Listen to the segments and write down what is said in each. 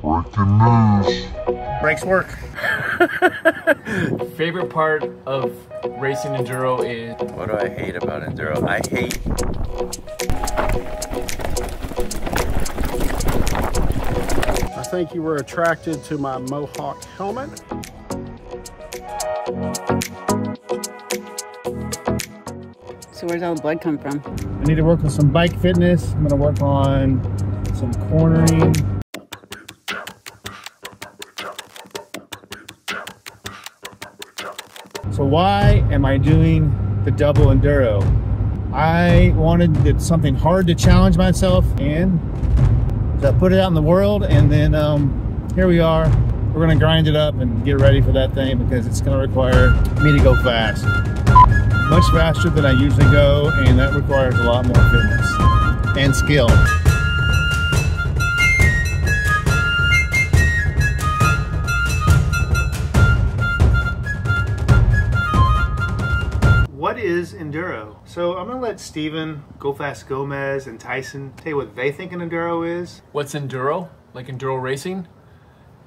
Breaking news. Brakes work. Favorite part of racing enduro is... What do I hate about enduro? I hate... I think you were attracted to my Mohawk helmet. So where's all the blood come from? I need to work with some bike fitness. I'm gonna work on some cornering. So why am I doing the double enduro? I wanted something hard to challenge myself in. So I put it out in the world, and then here we are. We're gonna grind it up and get ready for that thing because it's gonna require me to go fast. Much faster than I usually go, and that requires a lot more fitness and skill. What is enduro? So I'm gonna let Steven, Go Fast Gomez, and Tyson tell you what they think an enduro is. What's enduro? Like enduro racing?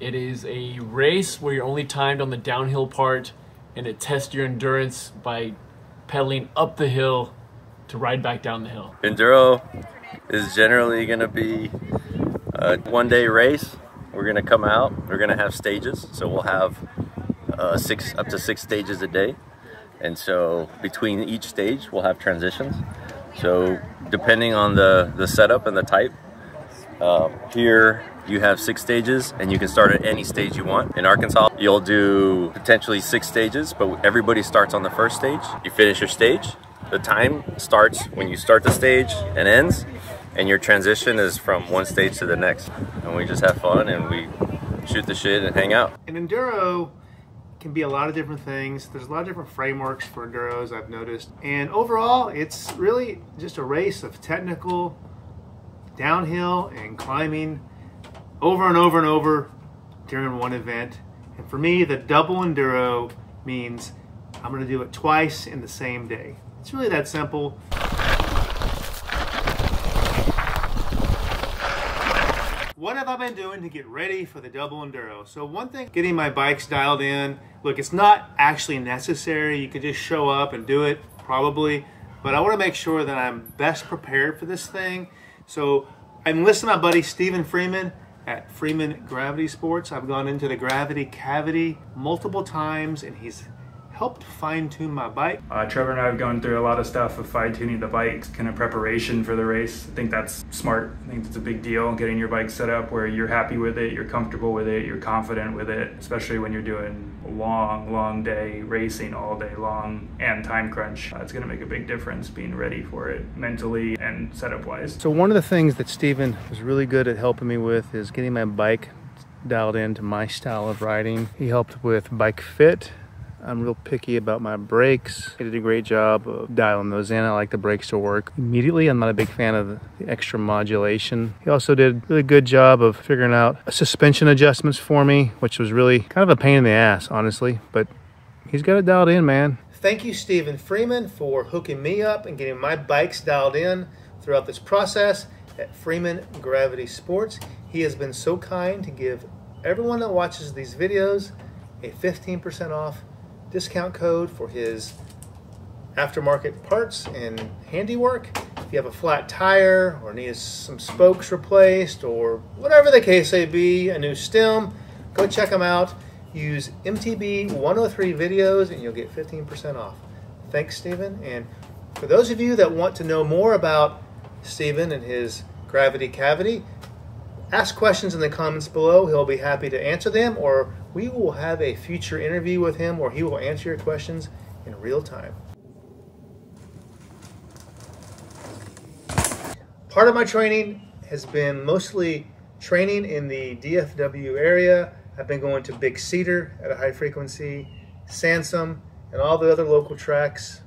It is a race where you're only timed on the downhill part, and it tests your endurance by pedaling up the hill to ride back down the hill. Enduro is generally going to be a one-day race. We're going to come out, we're going to have stages, so we'll have up to six stages a day, and so between each stage we'll have transitions. So depending on the setup and the type, here you have 6 stages, and you can start at any stage you want. In Arkansas, you'll do potentially 6 stages, but everybody starts on the first stage. You finish your stage. The time starts when you start the stage and ends, and your transition is from one stage to the next. And we just have fun, and we shoot the shit and hang out. An enduro can be a lot of different things. There's a lot of different frameworks for enduros, I've noticed. And overall, it's really just a race of technical downhill and climbing over and over and over during one event. And for me, the double enduro means I'm gonna do it twice in the same day. It's really that simple. What have I been doing to get ready for the double enduro? So one thing, getting my bikes dialed in. Look, it's not actually necessary. You could just show up and do it, probably. But I wanna make sure that I'm best prepared for this thing. So I'm enlisting my buddy Steven Freeman at Freeman Gravity Sports. I've gone into the gravity cavity multiple times, and he's helped fine-tune my bike. Trevor and I have gone through a lot of stuff of fine-tuning the bike, kind of preparation for the race. I think that's smart. I think it's a big deal, getting your bike set up where you're happy with it, you're comfortable with it, you're confident with it, especially when you're doing a long day racing all day long and time crunch. It's gonna make a big difference being ready for it mentally and setup-wise. So one of the things that Steven was really good at helping me with is getting my bike dialed into my style of riding. He helped with bike fit. I'm real picky about my brakes. He did a great job of dialing those in. I like the brakes to work immediately. I'm not a big fan of the extra modulation. He also did a really good job of figuring out suspension adjustments for me, which was really kind of a pain in the ass, honestly, but he's got it dialed in, man. Thank you, Steven Freeman, for hooking me up and getting my bikes dialed in throughout this process at Freeman Gravity Sports. He has been so kind to give everyone that watches these videos a 15% off discount code for his aftermarket parts and handiwork. If you have a flat tire or need some spokes replaced or whatever the case may be, a new stem, go check them out. Use MTB 103 videos and you'll get 15% off. Thanks, Steven. And for those of you that want to know more about Steven and his gravity cavity, ask questions in the comments below. He'll be happy to answer them, or we will have a future interview with him where he will answer your questions in real time. Part of my training has been mostly training in the DFW area. I've been going to Big Cedar at a high frequency, Sansom, and all the other local tracks.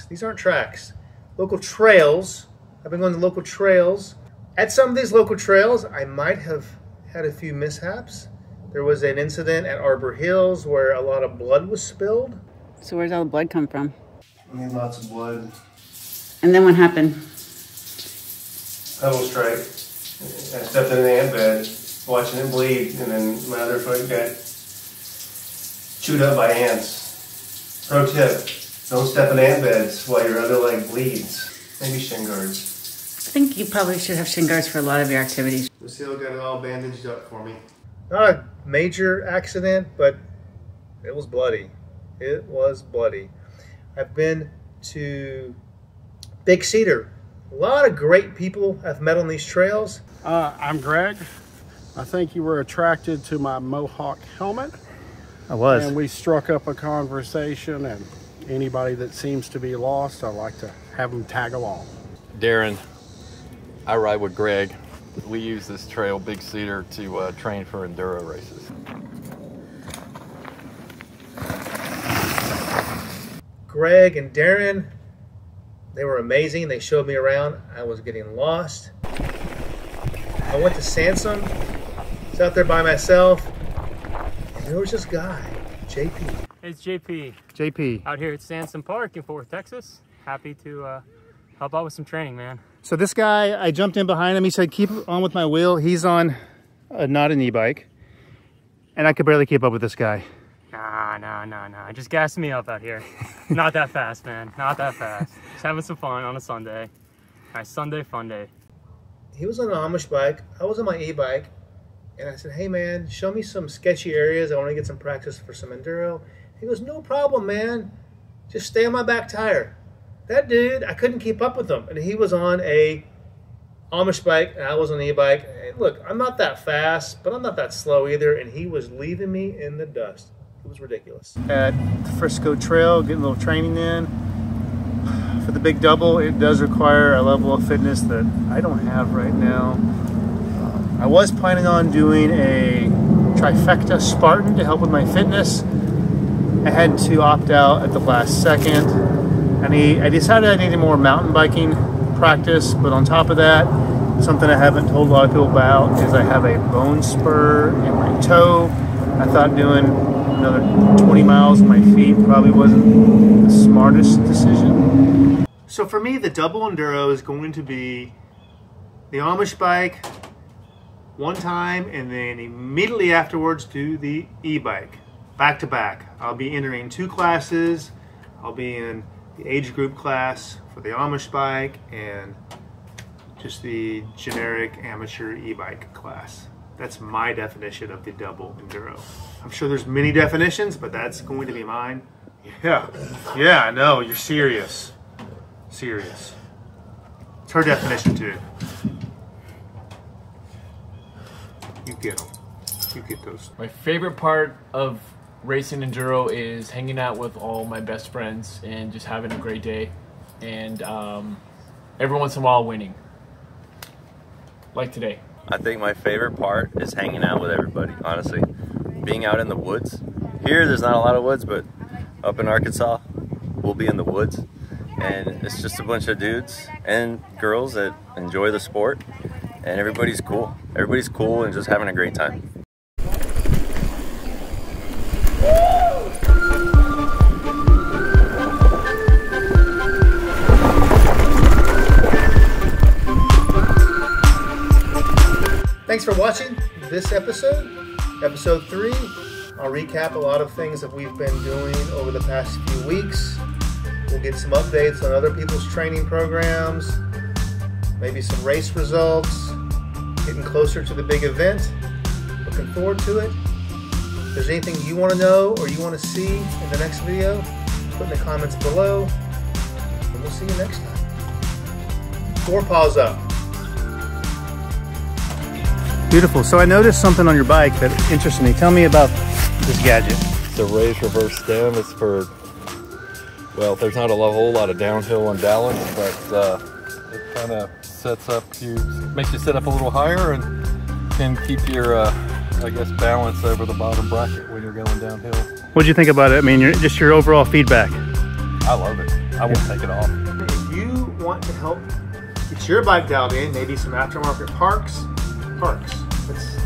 These aren't tracks. Local trails. I've been going to local trails. At some of these local trails, I might have had a few mishaps. There was an incident at Arbor Hills where a lot of blood was spilled. So where's all the blood come from? I mean, lots of blood. And then what happened? Pedal strike. I stepped in the ant bed. watching it bleed, and then my other foot got chewed up by ants. Pro tip, don't step in ant beds while your other leg bleeds. Maybe shin guards. I think you probably should have shin guards for a lot of your activities. Lucille got it all bandaged up for me. Not a major accident, but it was bloody. It was bloody. I've been to Big Cedar. A lot of great people I've met on these trails. I'm Greg. I think you were attracted to my Mohawk helmet. I was. And we struck up a conversation, and anybody that seems to be lost, I like to have them tag along. Darren, I ride with Greg. We use this trail, Big Cedar, to train for enduro races. Greg and Darren, they were amazing. They showed me around. I was getting lost. I went to Sansom. I was out there by myself. And there was this guy, JP. It's JP. JP. Out here at Sansom Park in Fort Worth, Texas. Happy to help out with some training, man. So this guy, I jumped in behind him. He said, keep on with my wheel. He's on not an e-bike. And I could barely keep up with this guy. Nah. Just gassing me up out here. Not that fast, man. Not that fast. Just having some fun on a Sunday. Nice Sunday fun day. He was on an Amish bike. I was on my e-bike. And I said, hey, man, show me some sketchy areas. I want to get some practice for some enduro. He goes, no problem, man. Just stay on my back tire. That dude, I couldn't keep up with him. And he was on a Amish bike, and I was on an e-bike. And look, I'm not that fast, but I'm not that slow either. And he was leaving me in the dust. It was ridiculous. At the Frisco Trail, getting a little training in. For the big double, it does require a level of fitness that I don't have right now. I was planning on doing a trifecta Spartan to help with my fitness. I had to opt out at the last second. I decided I needed more mountain biking practice, but on top of that, something I haven't told a lot of people about is I have a bone spur in my toe. I thought doing another 20 miles on my feet probably wasn't the smartest decision. So for me, the double enduro is going to be the Amish bike one time, and then immediately afterwards do the e-bike, back to back. I'll be entering 2 classes. I'll be in the age group class for the Amish bike and just the generic amateur e-bike class. That's my definition of the double enduro. I'm sure there's many definitions, but that's going to be mine. Yeah, no, you're serious. Serious. It's her definition too. You get them. You get those. My favorite part of racing enduro is hanging out with all my best friends and just having a great day, and every once in a while winning, like today. I think my favorite part is hanging out with everybody, honestly. Being out in the woods. Here, there's not a lot of woods, but up in Arkansas, we'll be in the woods. And it's just a bunch of dudes and girls that enjoy the sport. And everybody's cool. Everybody's cool and just having a great time. Thanks for watching this episode, episode 3. I'll recap a lot of things that we've been doing over the past few weeks. We'll get some updates on other people's training programs, maybe some race results, getting closer to the big event. Looking forward to it. If there's anything you want to know or you want to see in the next video, put in the comments below, and we'll see you next time. 4 paws up. Beautiful. So I noticed something on your bike that interested me. Tell me about this gadget. It's a raised reverse stem. It's for, well, there's not a whole lot of downhill and balance, but it kind of sets up you, makes you sit up a little higher and can keep your, I guess, balance over the bottom bracket when you're going downhill. What'd you think about it? I mean, just your overall feedback. I love it. I won't take it off. If you want to help get your bike dialed in, maybe some aftermarket parts. Let's